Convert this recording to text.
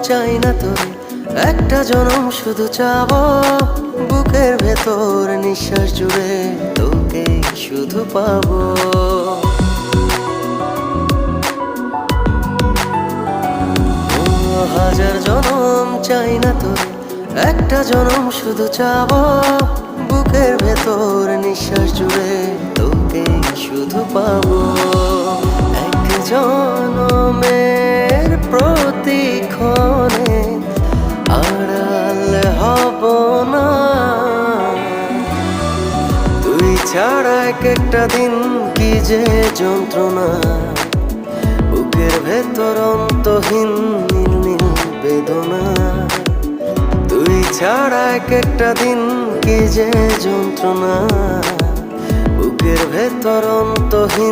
চাই না তোরে, একটা জনম শুধু চাবো বুকের ভেতর নিঃশ্বাস জুড়ে তোকে শুধু পাবো। হাজার জনম চাই না তোরে, একটা জনম শুধু চাবো বুকের ভেতর নিঃশ্বাস জুড়ে তোকে শুধু পাবো। এক জনমের প্রতিক্ষণে আড়াল হব না, তুই ছাড়া এক একটা দিন কি যে যন্ত্রণা, বুকের ভেতর অন্তহীন নীল নীল বেদনা। তুই ছাড়া এক একটা দিন কি যে যন্ত্রণা, বুকের ভেতর অন্তহীন।